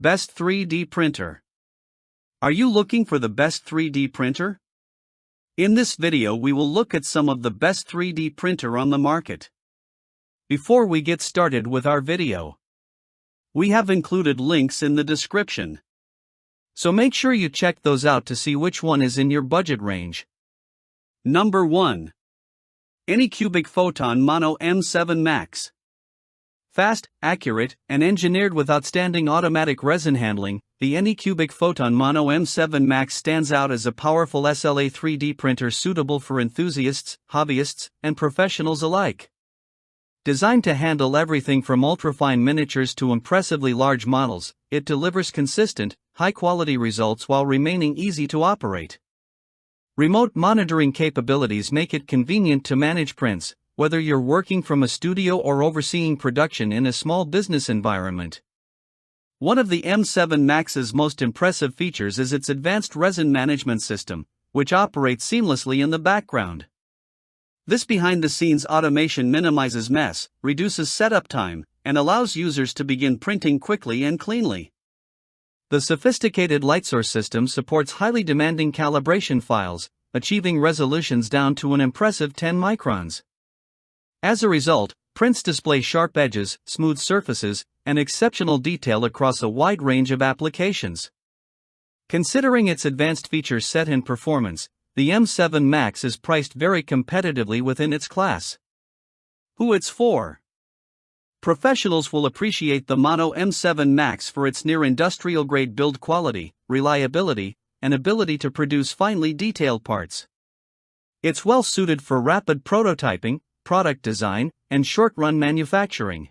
Best 3D printer. Are you looking for the best 3D printer? In this video we will look at some of the best 3D printer on the market. Before we get started with our video, we have included links in the description. So make sure you check those out to see which one is in your budget range. Number 1. Anycubic Photon Mono M7 Max. Fast, accurate, and engineered with outstanding automatic resin handling, the Anycubic Photon Mono M7 Max stands out as a powerful SLA 3D printer suitable for enthusiasts, hobbyists, and professionals alike. Designed to handle everything from ultrafine miniatures to impressively large models, it delivers consistent, high-quality results while remaining easy to operate. Remote monitoring capabilities make it convenient to manage prints, whether you're working from a studio or overseeing production in a small business environment. One of the M7 Max's most impressive features is its advanced resin management system, which operates seamlessly in the background. This behind-the-scenes automation minimizes mess, reduces setup time, and allows users to begin printing quickly and cleanly. The sophisticated light source system supports highly demanding calibration files, achieving resolutions down to an impressive 10 microns. As a result, prints display sharp edges, smooth surfaces, and exceptional detail across a wide range of applications. Considering its advanced feature set and performance, the M7 Max is priced very competitively within its class. Who it's for? Professionals will appreciate the Mono M7 Max for its near-industrial-grade build quality, reliability, and ability to produce finely detailed parts. It's well suited for rapid prototyping, product design, and short-run manufacturing.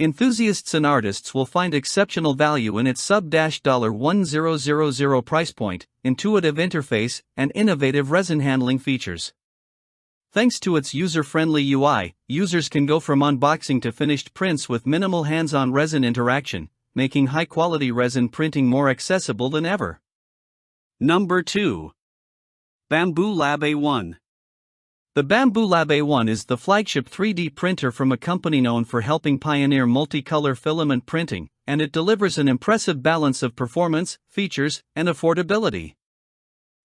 Enthusiasts and artists will find exceptional value in its sub-$1000 price point, intuitive interface, and innovative resin handling features. Thanks to its user-friendly UI, users can go from unboxing to finished prints with minimal hands-on resin interaction, making high-quality resin printing more accessible than ever. Number 2. Bambu Lab A1. The Bambu Lab A1 is the flagship 3D printer from a company known for helping pioneer multicolor filament printing, and it delivers an impressive balance of performance, features, and affordability.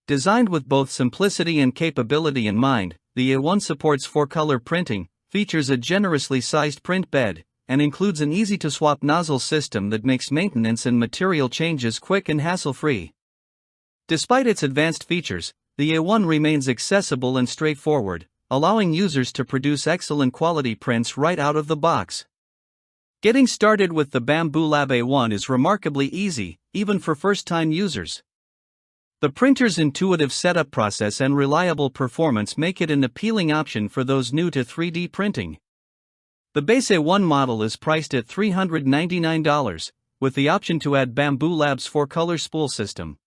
Designed with both simplicity and capability in mind, the A1 supports 4-color printing, features a generously sized print bed, and includes an easy-to-swap nozzle system that makes maintenance and material changes quick and hassle-free. Despite its advanced features, the A1 remains accessible and straightforward, allowing users to produce excellent quality prints right out of the box. Getting started with the Bambu Lab A1 is remarkably easy, even for first-time users. The printer's intuitive setup process and reliable performance make it an appealing option for those new to 3D printing. The base A1 model is priced at $399, with the option to add Bambu Lab's 4-color spool system.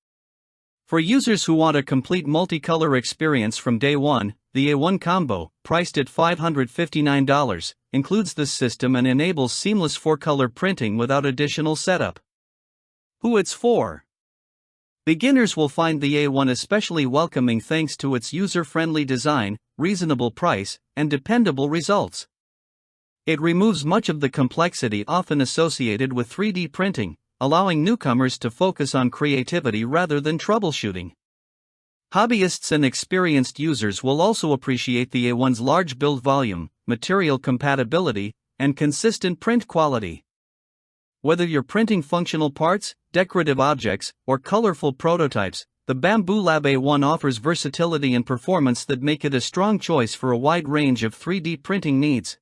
For users who want a complete multicolor experience from day one, the A1 Combo, priced at $559, includes this system and enables seamless 4-color printing without additional setup. Who it's for? Beginners will find the A1 especially welcoming thanks to its user-friendly design, reasonable price, and dependable results. It removes much of the complexity often associated with 3D printing, allowing newcomers to focus on creativity rather than troubleshooting. Hobbyists and experienced users will also appreciate the A1's large build volume, material compatibility, and consistent print quality. Whether you're printing functional parts, decorative objects, or colorful prototypes, the Bambu Lab A1 offers versatility and performance that make it a strong choice for a wide range of 3D printing needs.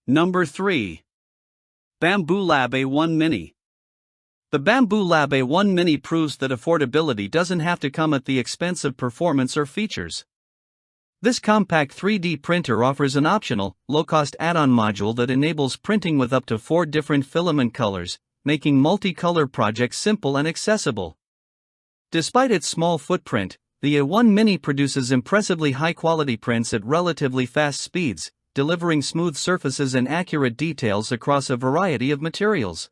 Number 3. Bambu Lab A1 Mini. The Bambu Lab A1 Mini proves that affordability doesn't have to come at the expense of performance or features. This compact 3D printer offers an optional, low-cost add-on module that enables printing with up to 4 different filament colors, making multicolor projects simple and accessible. Despite its small footprint, the A1 Mini produces impressively high-quality prints at relatively fast speeds, delivering smooth surfaces and accurate details across a variety of materials.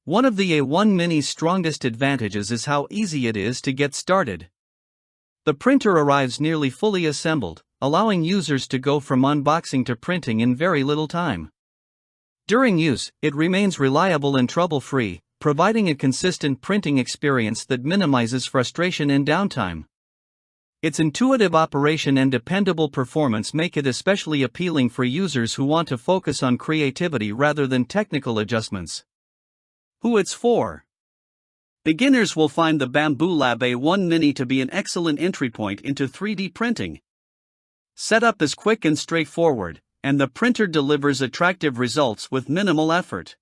One of the A1 Mini's strongest advantages is how easy it is to get started. The printer arrives nearly fully assembled, allowing users to go from unboxing to printing in very little time. During use, it remains reliable and trouble-free, providing a consistent printing experience that minimizes frustration and downtime. Its intuitive operation and dependable performance make it especially appealing for users who want to focus on creativity rather than technical adjustments. Who it's for? Beginners will find the Bambu Lab A1 Mini to be an excellent entry point into 3D printing. Setup is quick and straightforward, and the printer delivers attractive results with minimal effort.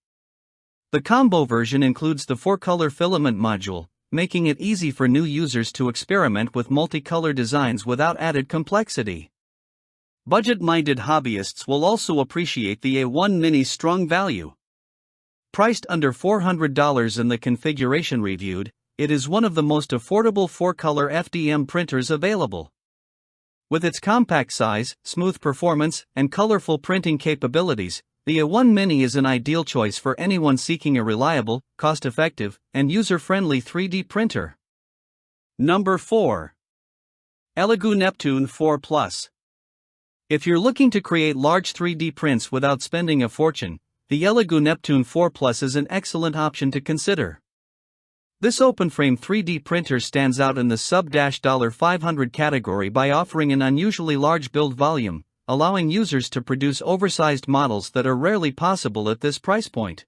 The combo version includes the 4-color filament module, making it easy for new users to experiment with multicolor designs without added complexity. Budget-minded hobbyists will also appreciate the A1 Mini's strong value. Priced under $400 in the configuration reviewed, it is one of the most affordable 4-color FDM printers available. With its compact size, smooth performance, and colorful printing capabilities, the A1 Mini is an ideal choice for anyone seeking a reliable, cost-effective, and user-friendly 3D printer. Number 4. Elegoo Neptune 4 Plus. If you're looking to create large 3D prints without spending a fortune, the Elegoo Neptune 4 Plus is an excellent option to consider. This open-frame 3D printer stands out in the sub-$500 category by offering an unusually large build volume, allowing users to produce oversized models that are rarely possible at this price point.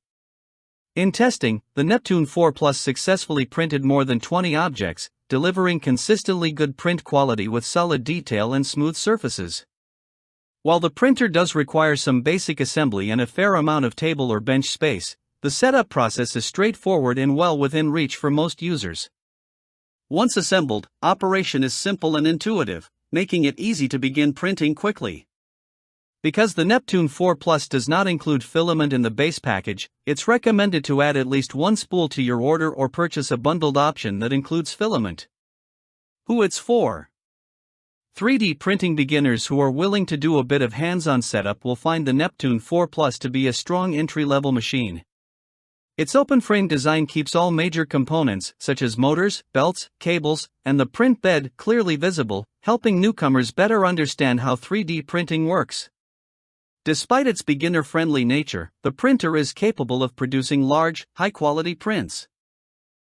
In testing, the Neptune 4 Plus successfully printed more than 20 objects, delivering consistently good print quality with solid detail and smooth surfaces. While the printer does require some basic assembly and a fair amount of table or bench space, the setup process is straightforward and well within reach for most users. Once assembled, operation is simple and intuitive, making it easy to begin printing quickly. Because the Neptune 4 Plus does not include filament in the base package, it's recommended to add at least one spool to your order or purchase a bundled option that includes filament. Who it's for? 3D printing beginners who are willing to do a bit of hands-on setup will find the Neptune 4 Plus to be a strong entry-level machine. Its open-frame design keeps all major components, such as motors, belts, cables, and the print bed, clearly visible, helping newcomers better understand how 3D printing works. Despite its beginner-friendly nature, the printer is capable of producing large, high-quality prints.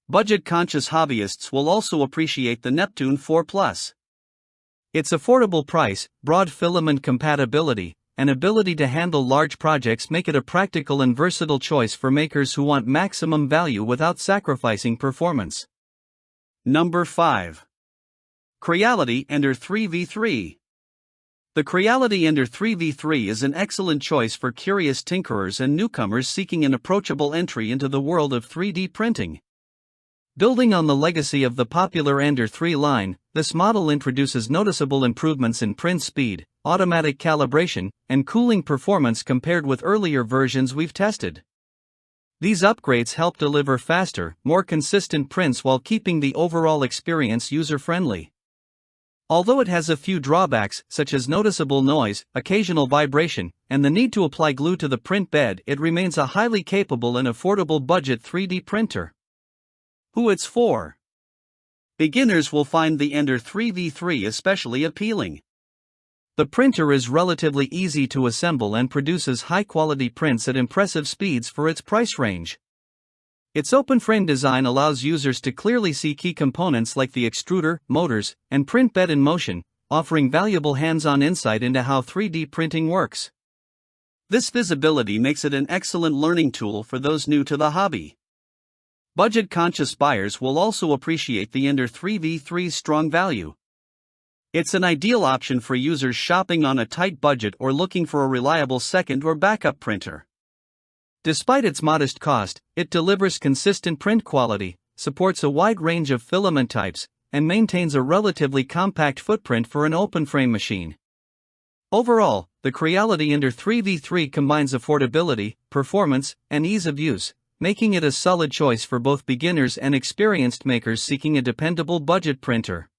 Budget-conscious hobbyists will also appreciate the Neptune 4 Plus. Its affordable price, broad filament compatibility, and ability to handle large projects make it a practical and versatile choice for makers who want maximum value without sacrificing performance. Number 5. Creality Ender-3 V3. The Creality Ender-3 V3 is an excellent choice for curious tinkerers and newcomers seeking an approachable entry into the world of 3D printing. Building on the legacy of the popular Ender-3 line, this model introduces noticeable improvements in print speed, automatic calibration, and cooling performance compared with earlier versions we've tested. These upgrades help deliver faster, more consistent prints while keeping the overall experience user-friendly. Although it has a few drawbacks, such as noticeable noise, occasional vibration, and the need to apply glue to the print bed, it remains a highly capable and affordable budget 3D printer. Who it's for? Beginners will find the Ender-3 V3 especially appealing. The printer is relatively easy to assemble and produces high-quality prints at impressive speeds for its price range. Its open-frame design allows users to clearly see key components like the extruder, motors, and print bed in motion, offering valuable hands-on insight into how 3D printing works. This visibility makes it an excellent learning tool for those new to the hobby. Budget-conscious buyers will also appreciate the Ender-3 V3's strong value. It's an ideal option for users shopping on a tight budget or looking for a reliable second or backup printer. Despite its modest cost, it delivers consistent print quality, supports a wide range of filament types, and maintains a relatively compact footprint for an open-frame machine. Overall, the Creality Ender-3 V3 combines affordability, performance, and ease of use, making it a solid choice for both beginners and experienced makers seeking a dependable budget printer.